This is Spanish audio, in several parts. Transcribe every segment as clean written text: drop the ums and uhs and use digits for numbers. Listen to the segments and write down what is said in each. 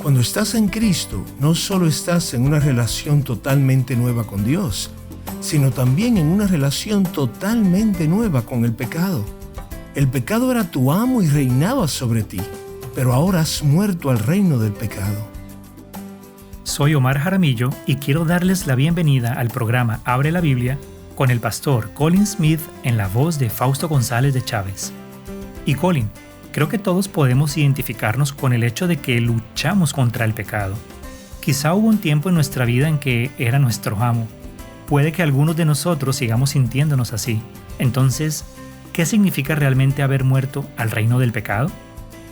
Cuando estás en Cristo, no solo estás en una relación totalmente nueva con Dios, sino también en una relación totalmente nueva con el pecado. El pecado era tu amo y reinaba sobre ti, pero ahora has muerto al reino del pecado. Soy Omar Jaramillo y quiero darles la bienvenida al programa Abre la Biblia con el pastor Colin Smith en la voz de Fausto González de Chávez. Y Colin, creo que todos podemos identificarnos con el hecho de que luchamos contra el pecado. Quizá hubo un tiempo en nuestra vida en que era nuestro amo. Puede que algunos de nosotros sigamos sintiéndonos así. Entonces, ¿qué significa realmente haber muerto al reino del pecado?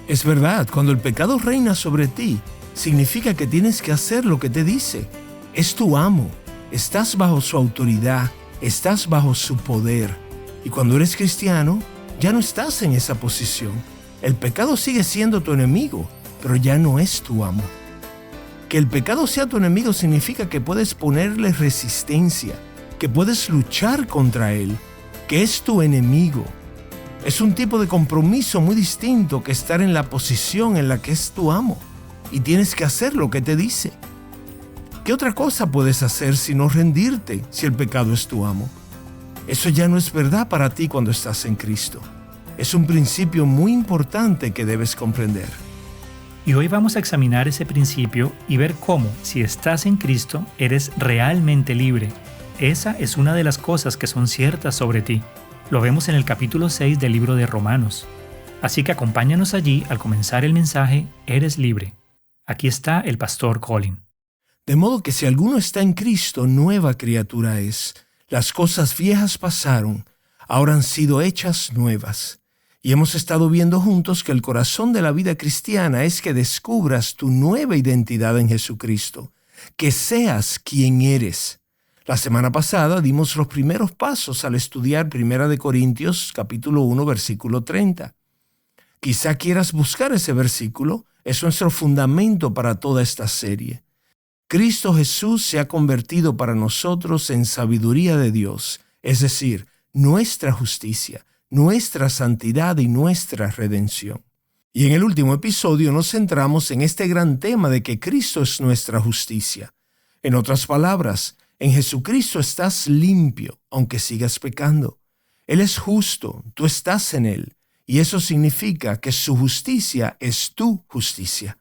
Es verdad, cuando el pecado reina sobre ti, significa que tienes que hacer lo que te dice. Es tu amo, estás bajo su autoridad, estás bajo su poder. Y cuando eres cristiano, ya no estás en esa posición. El pecado sigue siendo tu enemigo, pero ya no es tu amo. Que el pecado sea tu enemigo significa que puedes ponerle resistencia, que puedes luchar contra él, que es tu enemigo. Es un tipo de compromiso muy distinto que estar en la posición en la que es tu amo y tienes que hacer lo que te dice. ¿Qué otra cosa puedes hacer sino rendirte si el pecado es tu amo? Eso ya no es verdad para ti cuando estás en Cristo. Es un principio muy importante que debes comprender. Y hoy vamos a examinar ese principio y ver cómo, si estás en Cristo, eres realmente libre. Esa es una de las cosas que son ciertas sobre ti. Lo vemos en el capítulo 6 del libro de Romanos. Así que acompáñanos allí al comenzar el mensaje Eres libre. Aquí está el pastor Colin. De modo que si alguno está en Cristo, nueva criatura es. Las cosas viejas pasaron, ahora han sido hechas nuevas. Y hemos estado viendo juntos que el corazón de la vida cristiana es que descubras tu nueva identidad en Jesucristo, que seas quien eres. La semana pasada dimos los primeros pasos al estudiar 1 Corintios capítulo 1, versículo 30. Quizá quieras buscar ese versículo, es nuestro fundamento para toda esta serie. Cristo Jesús se ha convertido para nosotros en sabiduría de Dios, es decir, nuestra justicia, nuestra santidad y nuestra redención. Y en el último episodio nos centramos en este gran tema de que Cristo es nuestra justicia. En otras palabras, en Jesucristo estás limpio, aunque sigas pecando. Él es justo, tú estás en Él, y eso significa que su justicia es tu justicia.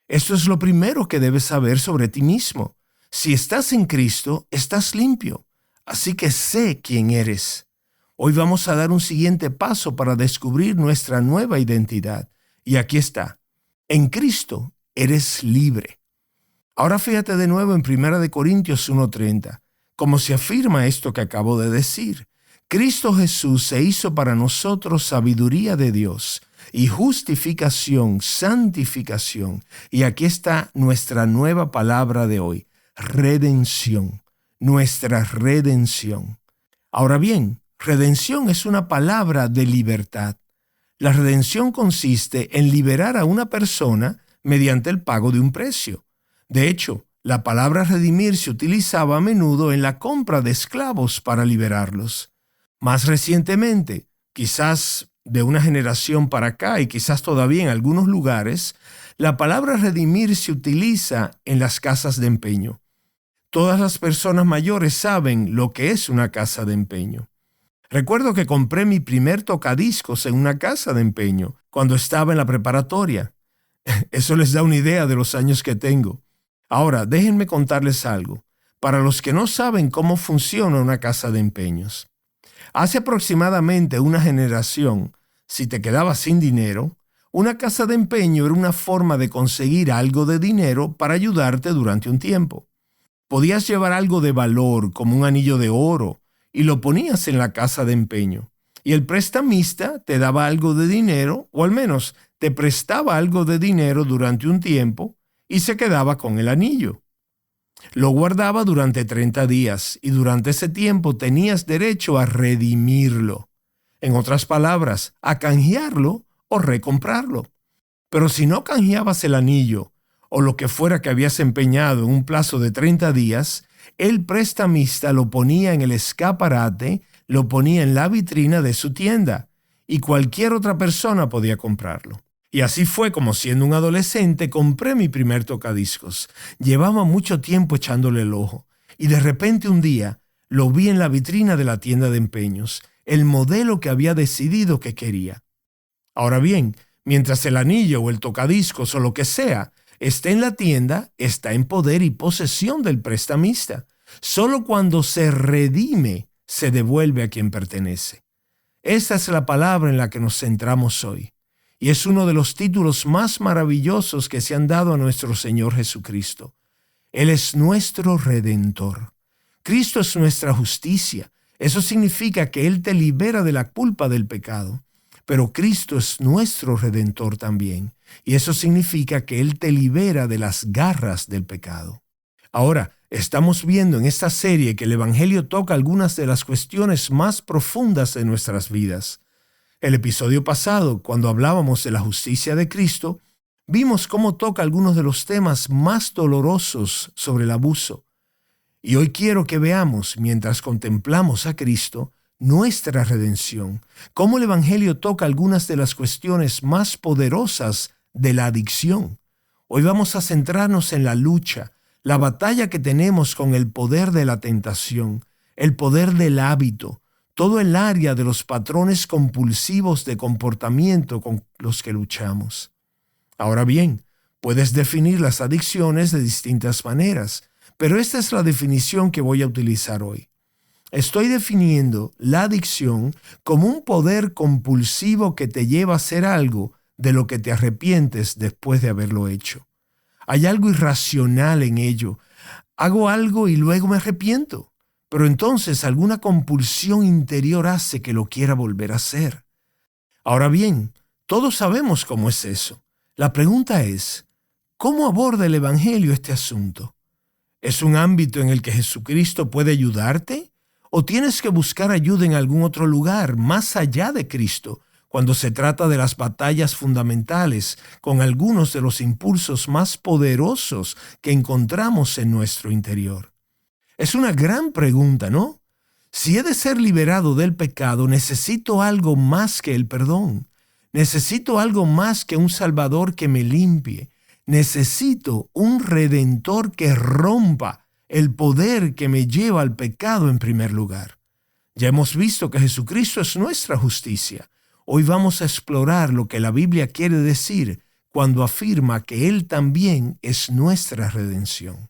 Esto es lo primero que debes saber sobre ti mismo. Si estás en Cristo, estás limpio, así que sé quién eres. Hoy vamos a dar un siguiente paso para descubrir nuestra nueva identidad, y aquí está. En Cristo eres libre. Ahora fíjate de nuevo en 1 Corintios 1:30, como se afirma esto que acabo de decir. Cristo Jesús se hizo para nosotros sabiduría de Dios y justificación, santificación. Y aquí está nuestra nueva palabra de hoy, redención, nuestra redención. Ahora bien, redención es una palabra de libertad. La redención consiste en liberar a una persona mediante el pago de un precio. De hecho, la palabra redimir se utilizaba a menudo en la compra de esclavos para liberarlos. Más recientemente, quizás de una generación para acá y quizás todavía en algunos lugares, la palabra redimir se utiliza en las casas de empeño. Todas las personas mayores saben lo que es una casa de empeño. Recuerdo que compré mi primer tocadiscos en una casa de empeño cuando estaba en la preparatoria. Eso les da una idea de los años que tengo. Ahora, déjenme contarles algo. Para los que no saben cómo funciona una casa de empeños. Hace aproximadamente una generación, si te quedabas sin dinero, una casa de empeño era una forma de conseguir algo de dinero para ayudarte durante un tiempo. Podías llevar algo de valor, como un anillo de oro, y lo ponías en la casa de empeño. Y el prestamista te daba algo de dinero, o al menos te prestaba algo de dinero durante un tiempo, y se quedaba con el anillo. Lo guardaba durante 30 días y durante ese tiempo tenías derecho a redimirlo. En otras palabras, a canjearlo o recomprarlo. Pero si no canjeabas el anillo o lo que fuera que habías empeñado en un plazo de 30 días, el prestamista lo ponía en el escaparate, lo ponía en la vitrina de su tienda y cualquier otra persona podía comprarlo. Y así fue como, siendo un adolescente, compré mi primer tocadiscos. Llevaba mucho tiempo echándole el ojo y de repente un día lo vi en la vitrina de la tienda de empeños, el modelo que había decidido que quería. Ahora bien, mientras el anillo o el tocadiscos o lo que sea esté en la tienda, está en poder y posesión del prestamista. Solo cuando se redime, se devuelve a quien pertenece. Esta es la palabra en la que nos centramos hoy. Y es uno de los títulos más maravillosos que se han dado a nuestro Señor Jesucristo. Él es nuestro Redentor. Cristo es nuestra justicia. Eso significa que Él te libera de la culpa del pecado. Pero Cristo es nuestro Redentor también. Y eso significa que Él te libera de las garras del pecado. Ahora, estamos viendo en esta serie que el Evangelio toca algunas de las cuestiones más profundas de nuestras vidas. El episodio pasado, cuando hablábamos de la justicia de Cristo, vimos cómo toca algunos de los temas más dolorosos sobre el abuso. Y hoy quiero que veamos, mientras contemplamos a Cristo, nuestra redención, cómo el Evangelio toca algunas de las cuestiones más poderosas de la adicción. Hoy vamos a centrarnos en la lucha, la batalla que tenemos con el poder de la tentación, el poder del hábito, todo el área de los patrones compulsivos de comportamiento con los que luchamos. Ahora bien, puedes definir las adicciones de distintas maneras, pero esta es la definición que voy a utilizar hoy. Estoy definiendo la adicción como un poder compulsivo que te lleva a hacer algo de lo que te arrepientes después de haberlo hecho. Hay algo irracional en ello. Hago algo y luego me arrepiento. Pero entonces alguna compulsión interior hace que lo quiera volver a hacer. Ahora bien, todos sabemos cómo es eso. La pregunta es, ¿cómo aborda el Evangelio este asunto? ¿Es un ámbito en el que Jesucristo puede ayudarte? ¿O tienes que buscar ayuda en algún otro lugar, más allá de Cristo, cuando se trata de las batallas fundamentales con algunos de los impulsos más poderosos que encontramos en nuestro interior? Es una gran pregunta, ¿no? Si he de ser liberado del pecado, necesito algo más que el perdón. Necesito algo más que un Salvador que me limpie. Necesito un Redentor que rompa el poder que me lleva al pecado en primer lugar. Ya hemos visto que Jesucristo es nuestra justicia. Hoy vamos a explorar lo que la Biblia quiere decir cuando afirma que Él también es nuestra redención.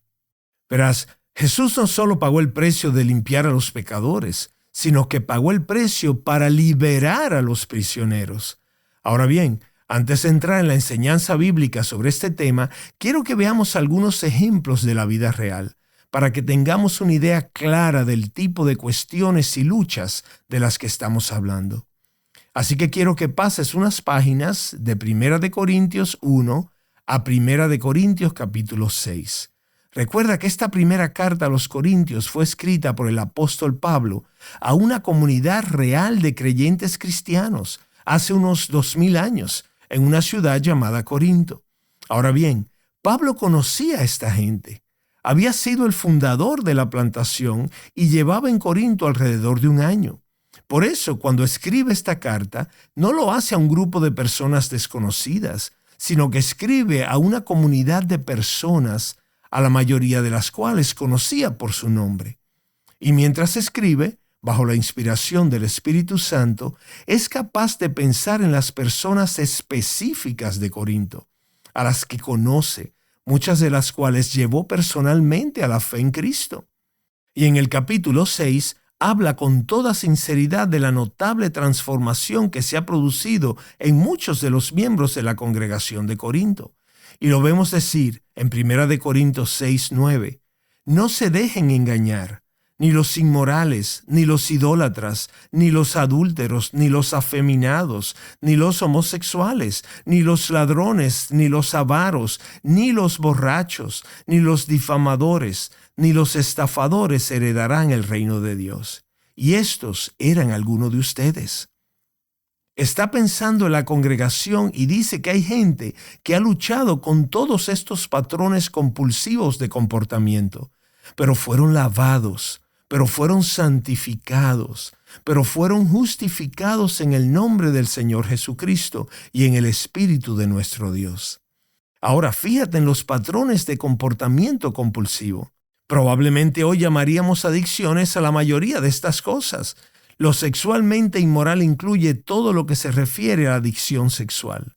Verás, Jesús no solo pagó el precio de limpiar a los pecadores, sino que pagó el precio para liberar a los prisioneros. Ahora bien, antes de entrar en la enseñanza bíblica sobre este tema, quiero que veamos algunos ejemplos de la vida real, para que tengamos una idea clara del tipo de cuestiones y luchas de las que estamos hablando. Así que quiero que pases unas páginas de 1 Corintios 1 a 1 Corintios capítulo 6. Recuerda que esta primera carta a los Corintios fue escrita por el apóstol Pablo a una comunidad real de creyentes cristianos hace unos 2000 años en una ciudad llamada Corinto. Ahora bien, Pablo conocía a esta gente. Había sido el fundador de la plantación y llevaba en Corinto alrededor de un año. Por eso, cuando escribe esta carta, no lo hace a un grupo de personas desconocidas, sino que escribe a una comunidad de personas a la mayoría de las cuales conocía por su nombre. Y mientras escribe, bajo la inspiración del Espíritu Santo, es capaz de pensar en las personas específicas de Corinto, a las que conoce, muchas de las cuales llevó personalmente a la fe en Cristo. Y en el capítulo 6 habla con toda sinceridad de la notable transformación que se ha producido en muchos de los miembros de la congregación de Corinto. Y lo vemos decir en 1 Corintios 6:9. No se dejen engañar, ni los inmorales, ni los idólatras, ni los adúlteros, ni los afeminados, ni los homosexuales, ni los ladrones, ni los avaros, ni los borrachos, ni los difamadores, ni los estafadores heredarán el reino de Dios. Y estos eran algunos de ustedes. Está pensando en la congregación y dice que hay gente que ha luchado con todos estos patrones compulsivos de comportamiento, pero fueron lavados, pero fueron santificados, pero fueron justificados en el nombre del Señor Jesucristo y en el Espíritu de nuestro Dios. Ahora fíjate en los patrones de comportamiento compulsivo. Probablemente hoy llamaríamos adicciones a la mayoría de estas cosas. Lo sexualmente inmoral incluye todo lo que se refiere a la adicción sexual.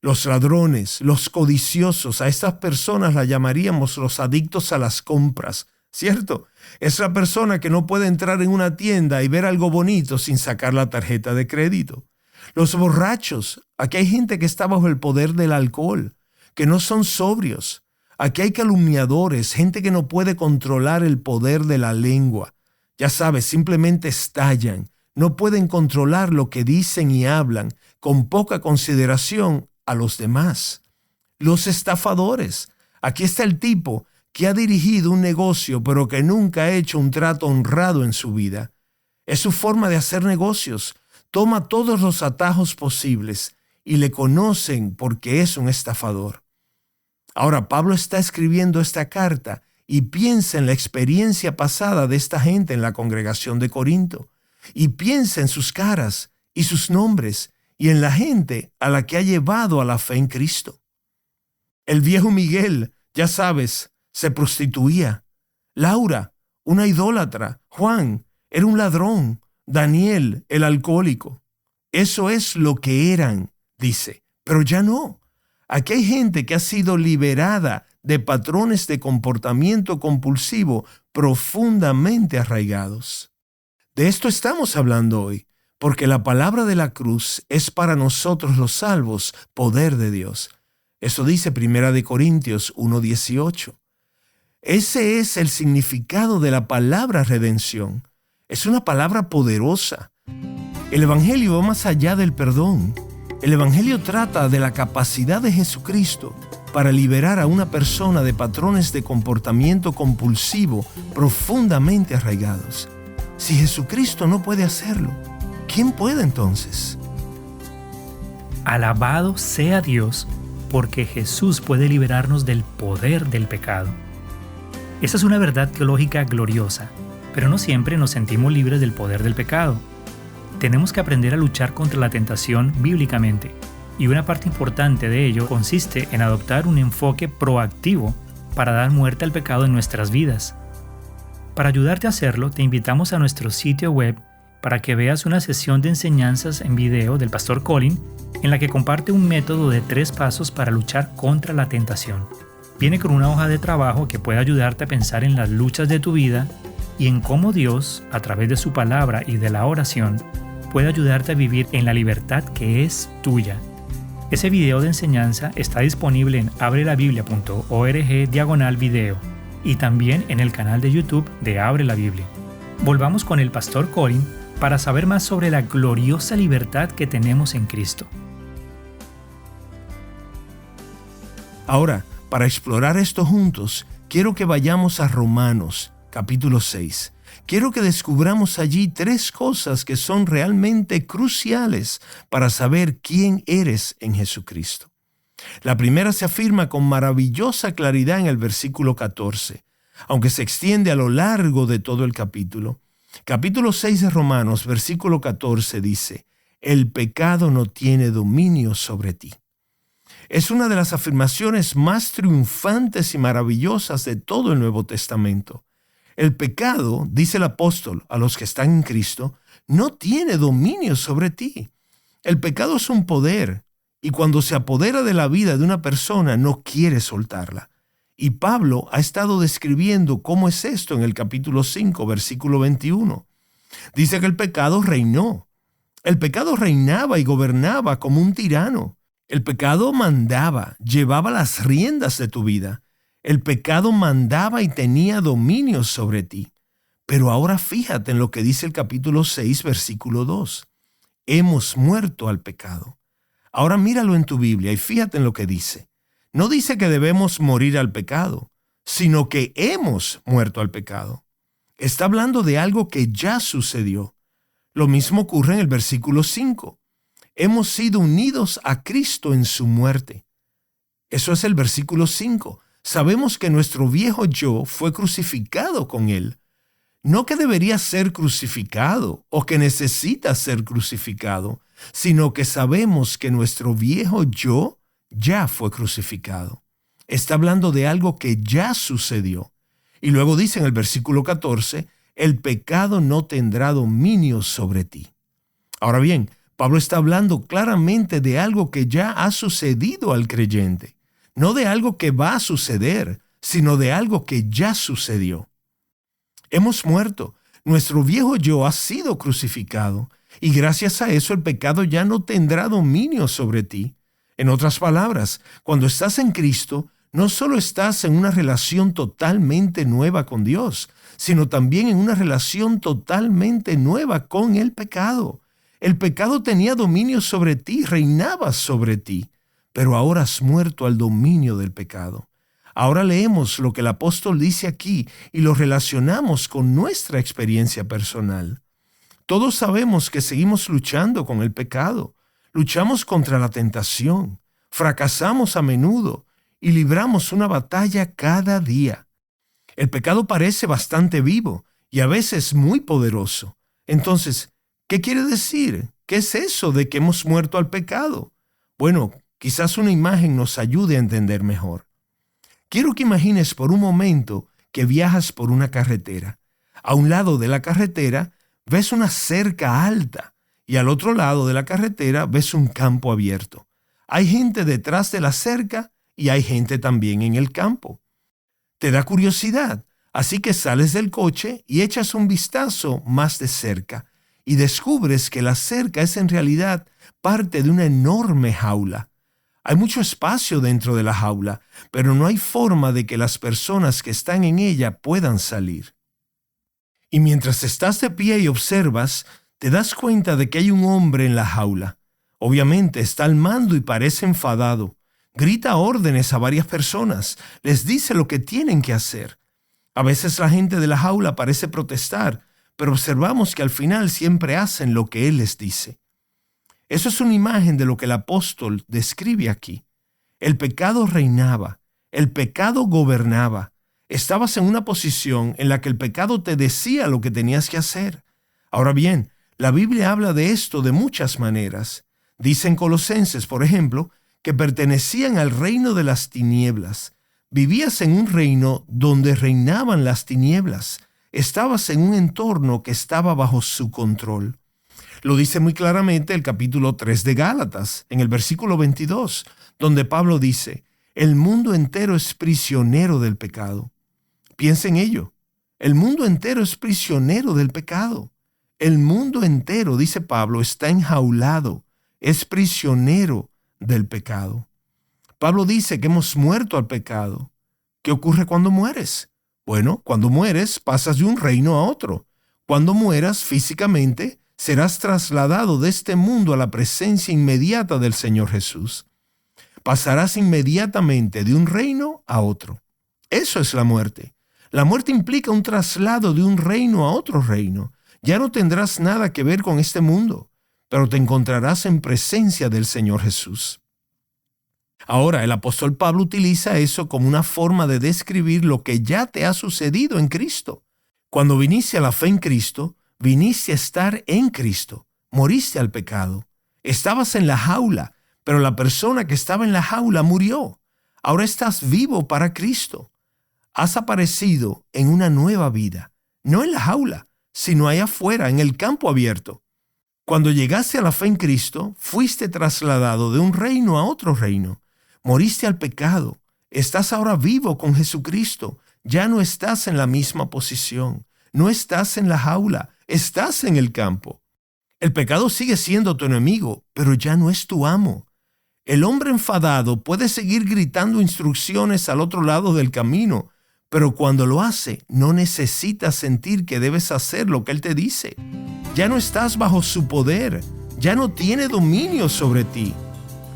Los ladrones, los codiciosos, a estas personas las llamaríamos los adictos a las compras, ¿cierto? Es la persona que no puede entrar en una tienda y ver algo bonito sin sacar la tarjeta de crédito. Los borrachos, aquí hay gente que está bajo el poder del alcohol, que no son sobrios. Aquí hay calumniadores, gente que no puede controlar el poder de la lengua. Ya sabes, simplemente estallan, no pueden controlar lo que dicen y hablan, con poca consideración a los demás. Los estafadores, aquí está el tipo que ha dirigido un negocio pero que nunca ha hecho un trato honrado en su vida. Es su forma de hacer negocios. Toma todos los atajos posibles y le conocen porque es un estafador. Ahora Pablo está escribiendo esta carta y piensa en la experiencia pasada de esta gente en la congregación de Corinto, y piensa en sus caras y sus nombres y en la gente a la que ha llevado a la fe en Cristo. El viejo Miguel, ya sabes, se prostituía. Laura, una idólatra. Juan, era un ladrón. Daniel, el alcohólico. Eso es lo que eran, dice, pero ya no. Aquí hay gente que ha sido liberada de patrones de comportamiento compulsivo profundamente arraigados. De esto estamos hablando hoy, porque la palabra de la cruz es para nosotros los salvos poder de Dios. Eso dice 1 Corintios 1:18. Ese es el significado de la palabra redención. Es una palabra poderosa. El Evangelio va más allá del perdón. El Evangelio trata de la capacidad de Jesucristo para liberar a una persona de patrones de comportamiento compulsivo profundamente arraigados. Si Jesucristo no puede hacerlo, ¿quién puede entonces? Alabado sea Dios, porque Jesús puede liberarnos del poder del pecado. Esa es una verdad teológica gloriosa, pero no siempre nos sentimos libres del poder del pecado. Tenemos que aprender a luchar contra la tentación bíblicamente, y una parte importante de ello consiste en adoptar un enfoque proactivo para dar muerte al pecado en nuestras vidas. Para ayudarte a hacerlo, te invitamos a nuestro sitio web para que veas una sesión de enseñanzas en video del Pastor Colin, en la que comparte un método de 3 pasos para luchar contra la tentación. Viene con una hoja de trabajo que puede ayudarte a pensar en las luchas de tu vida y en cómo Dios, a través de su palabra y de la oración, puede ayudarte a vivir en la libertad que es tuya. Ese video de enseñanza está disponible en abrelaBiblia.org/video y también en el canal de YouTube de Abre la Biblia. Volvamos con el Pastor Colin para saber más sobre la gloriosa libertad que tenemos en Cristo. Ahora, para explorar esto juntos, quiero que vayamos a Romanos, capítulo 6. Quiero que descubramos allí 3 cosas que son realmente cruciales para saber quién eres en Jesucristo. La primera se afirma con maravillosa claridad en el versículo 14, aunque se extiende a lo largo de todo el capítulo. Capítulo 6 de Romanos, versículo 14 dice: el pecado no tiene dominio sobre ti. Es una de las afirmaciones más triunfantes y maravillosas de todo el Nuevo Testamento. El pecado, dice el apóstol a los que están en Cristo, no tiene dominio sobre ti. El pecado es un poder, y cuando se apodera de la vida de una persona no quiere soltarla. Y Pablo ha estado describiendo cómo es esto en el capítulo 5, versículo 21. Dice que el pecado reinó. El pecado reinaba y gobernaba como un tirano. El pecado mandaba, llevaba las riendas de tu vida. El pecado mandaba y tenía dominio sobre ti. Pero ahora fíjate en lo que dice el capítulo 6, versículo 2. Hemos muerto al pecado. Ahora míralo en tu Biblia y fíjate en lo que dice. No dice que debemos morir al pecado, sino que hemos muerto al pecado. Está hablando de algo que ya sucedió. Lo mismo ocurre en el versículo 5. Hemos sido unidos a Cristo en su muerte. Eso es el versículo 5. Sabemos que nuestro viejo yo fue crucificado con él. No que debería ser crucificado o que necesita ser crucificado, sino que sabemos que nuestro viejo yo ya fue crucificado. Está hablando de algo que ya sucedió. Y luego dice en el versículo 14, el pecado no tendrá dominio sobre ti. Ahora bien, Pablo está hablando claramente de algo que ya ha sucedido al creyente, no de algo que va a suceder, sino de algo que ya sucedió. Hemos muerto, nuestro viejo yo ha sido crucificado, y gracias a eso el pecado ya no tendrá dominio sobre ti. En otras palabras, cuando estás en Cristo, no solo estás en una relación totalmente nueva con Dios, sino también en una relación totalmente nueva con el pecado. El pecado tenía dominio sobre ti, reinaba sobre ti, pero ahora has muerto al dominio del pecado. Ahora leemos lo que el apóstol dice aquí y lo relacionamos con nuestra experiencia personal. Todos sabemos que seguimos luchando con el pecado, luchamos contra la tentación, fracasamos a menudo y libramos una batalla cada día. El pecado parece bastante vivo y a veces muy poderoso. Entonces, ¿qué quiere decir? ¿Qué es eso de que hemos muerto al pecado? Bueno, quizás una imagen nos ayude a entender mejor. Quiero que imagines por un momento que viajas por una carretera. A un lado de la carretera ves una cerca alta y al otro lado de la carretera ves un campo abierto. Hay gente detrás de la cerca y hay gente también en el campo. Te da curiosidad, así que sales del coche y echas un vistazo más de cerca y descubres que la cerca es en realidad parte de una enorme jaula. Hay mucho espacio dentro de la jaula, pero no hay forma de que las personas que están en ella puedan salir. Y mientras estás de pie y observas, te das cuenta de que hay un hombre en la jaula. Obviamente está al mando y parece enfadado. Grita órdenes a varias personas, les dice lo que tienen que hacer. A veces la gente de la jaula parece protestar, pero observamos que al final siempre hacen lo que él les dice. Eso es una imagen de lo que el apóstol describe aquí. El pecado reinaba, el pecado gobernaba. Estabas en una posición en la que el pecado te decía lo que tenías que hacer. Ahora bien, la Biblia habla de esto de muchas maneras. Dice en Colosenses, por ejemplo, que pertenecían al reino de las tinieblas. Vivías en un reino donde reinaban las tinieblas. Estabas en un entorno que estaba bajo su control. Lo dice muy claramente el capítulo 3 de Gálatas, en el versículo 22, donde Pablo dice, el mundo entero es prisionero del pecado. Piensa en ello. El mundo entero es prisionero del pecado. El mundo entero, dice Pablo, está enjaulado, es prisionero del pecado. Pablo dice que hemos muerto al pecado. ¿Qué ocurre cuando mueres? Bueno, cuando mueres pasas de un reino a otro. Cuando mueras físicamente, serás trasladado de este mundo a la presencia inmediata del Señor Jesús. Pasarás inmediatamente de un reino a otro. Eso es la muerte. La muerte implica un traslado de un reino a otro reino. Ya no tendrás nada que ver con este mundo, pero te encontrarás en presencia del Señor Jesús. Ahora, el apóstol Pablo utiliza eso como una forma de describir lo que ya te ha sucedido en Cristo. Cuando viniste a la fe en Cristo, viniste a estar en Cristo. Moriste al pecado. Estabas en la jaula, pero la persona que estaba en la jaula murió. Ahora estás vivo para Cristo. Has aparecido en una nueva vida, no en la jaula, sino allá afuera, en el campo abierto. Cuando llegaste a la fe en Cristo, fuiste trasladado de un reino a otro reino. Moriste al pecado. Estás ahora vivo con Jesucristo. Ya no estás en la misma posición. No estás en la jaula. Estás en el campo. El pecado sigue siendo tu enemigo, pero ya no es tu amo. El hombre enfadado puede seguir gritando instrucciones al otro lado del camino, pero cuando lo hace, no necesitas sentir que debes hacer lo que él te dice. Ya no estás bajo su poder. Ya no tiene dominio sobre ti.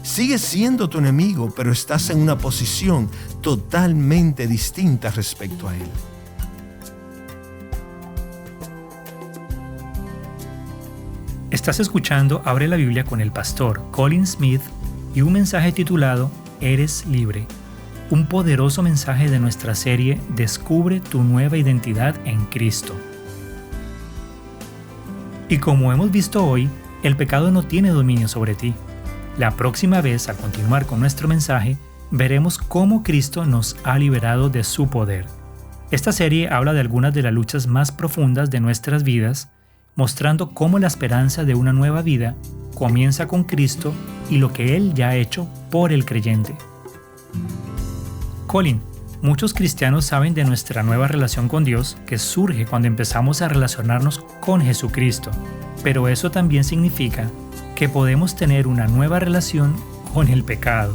Sigues siendo tu enemigo, pero estás en una posición totalmente distinta respecto a él. Estás escuchando Abre la Biblia con el pastor Colin Smith y un mensaje titulado Eres libre. Un poderoso mensaje de nuestra serie Descubre tu nueva identidad en Cristo. Y como hemos visto hoy, el pecado no tiene dominio sobre ti. La próxima vez, al continuar con nuestro mensaje, veremos cómo Cristo nos ha liberado de su poder. Esta serie habla de algunas de las luchas más profundas de nuestras vidas, mostrando cómo la esperanza de una nueva vida comienza con Cristo y lo que Él ya ha hecho por el creyente. Colin, muchos cristianos saben de nuestra nueva relación con Dios que surge cuando empezamos a relacionarnos con Jesucristo, pero eso también significa que podemos tener una nueva relación con el pecado.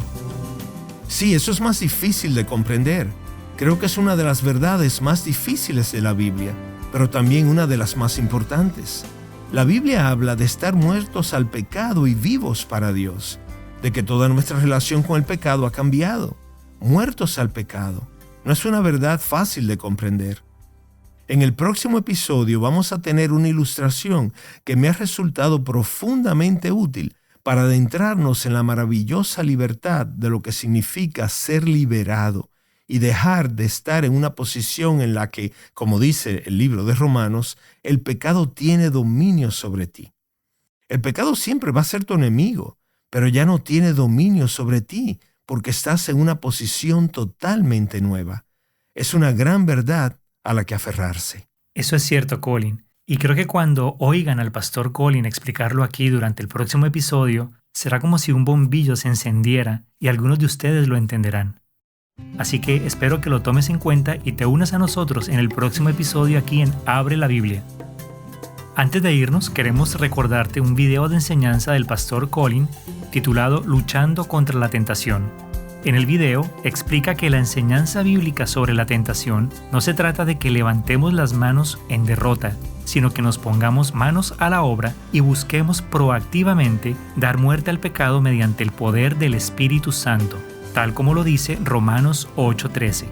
Sí, eso es más difícil de comprender. Creo que es una de las verdades más difíciles de la Biblia, pero también una de las más importantes. La Biblia habla de estar muertos al pecado y vivos para Dios, de que toda nuestra relación con el pecado ha cambiado. Muertos al pecado. No es una verdad fácil de comprender. En el próximo episodio vamos a tener una ilustración que me ha resultado profundamente útil para adentrarnos en la maravillosa libertad de lo que significa ser liberado y dejar de estar en una posición en la que, como dice el libro de Romanos, el pecado tiene dominio sobre ti. El pecado siempre va a ser tu enemigo, pero ya no tiene dominio sobre ti porque estás en una posición totalmente nueva. Es una gran verdad a la que aferrarse. Eso es cierto, Colin. Y creo que cuando oigan al pastor Colin explicarlo aquí durante el próximo episodio, será como si un bombillo se encendiera y algunos de ustedes lo entenderán. Así que espero que lo tomes en cuenta y te unas a nosotros en el próximo episodio aquí en Abre la Biblia. Antes de irnos, queremos recordarte un video de enseñanza del pastor Colin titulado Luchando contra la tentación. En el video explica que la enseñanza bíblica sobre la tentación no se trata de que levantemos las manos en derrota, sino que nos pongamos manos a la obra y busquemos proactivamente dar muerte al pecado mediante el poder del Espíritu Santo, tal como lo dice Romanos 8:13.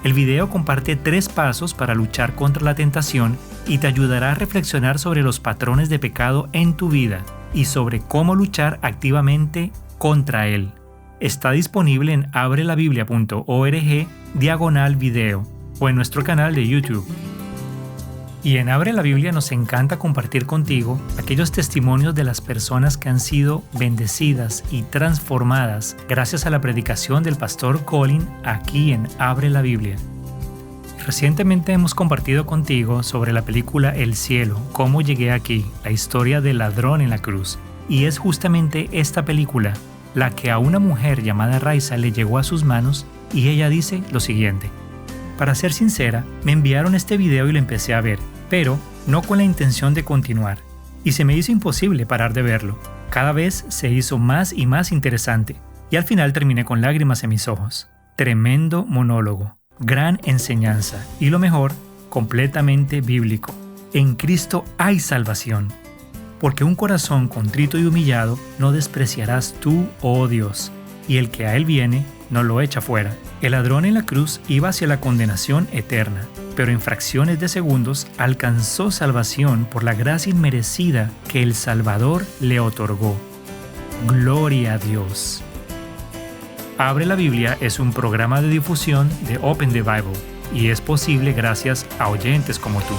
El video comparte 3 pasos para luchar contra la tentación y te ayudará a reflexionar sobre los patrones de pecado en tu vida y sobre cómo luchar activamente contra él. Está disponible en abrelabiblia.org/video o en nuestro canal de YouTube. Y en Abre la Biblia nos encanta compartir contigo aquellos testimonios de las personas que han sido bendecidas y transformadas gracias a la predicación del pastor Colin aquí en Abre la Biblia. Recientemente hemos compartido contigo sobre la película El Cielo, Cómo llegué aquí, la historia del ladrón en la cruz. Y es justamente esta película la que a una mujer llamada Raisa le llegó a sus manos y ella dice lo siguiente: para ser sincera, me enviaron este video y lo empecé a ver, pero no con la intención de continuar, y se me hizo imposible parar de verlo. Cada vez se hizo más y más interesante, y al final terminé con lágrimas en mis ojos. Tremendo monólogo, gran enseñanza, y lo mejor, completamente bíblico. En Cristo hay salvación, porque un corazón contrito y humillado no despreciarás tú, oh Dios, y el que a él viene no lo echa fuera. El ladrón en la cruz iba hacia la condenación eterna, pero en fracciones de segundos alcanzó salvación por la gracia inmerecida que el Salvador le otorgó. Gloria a Dios. Abre la Biblia es un programa de difusión de Open the Bible y es posible gracias a oyentes como tú.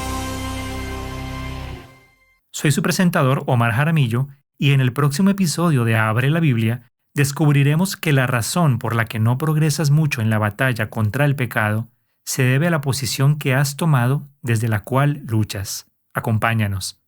Soy su presentador Omar Jaramillo y en el próximo episodio de Abre la Biblia descubriremos que la razón por la que no progresas mucho en la batalla contra el pecado se debe a la posición que has tomado desde la cual luchas. Acompáñanos.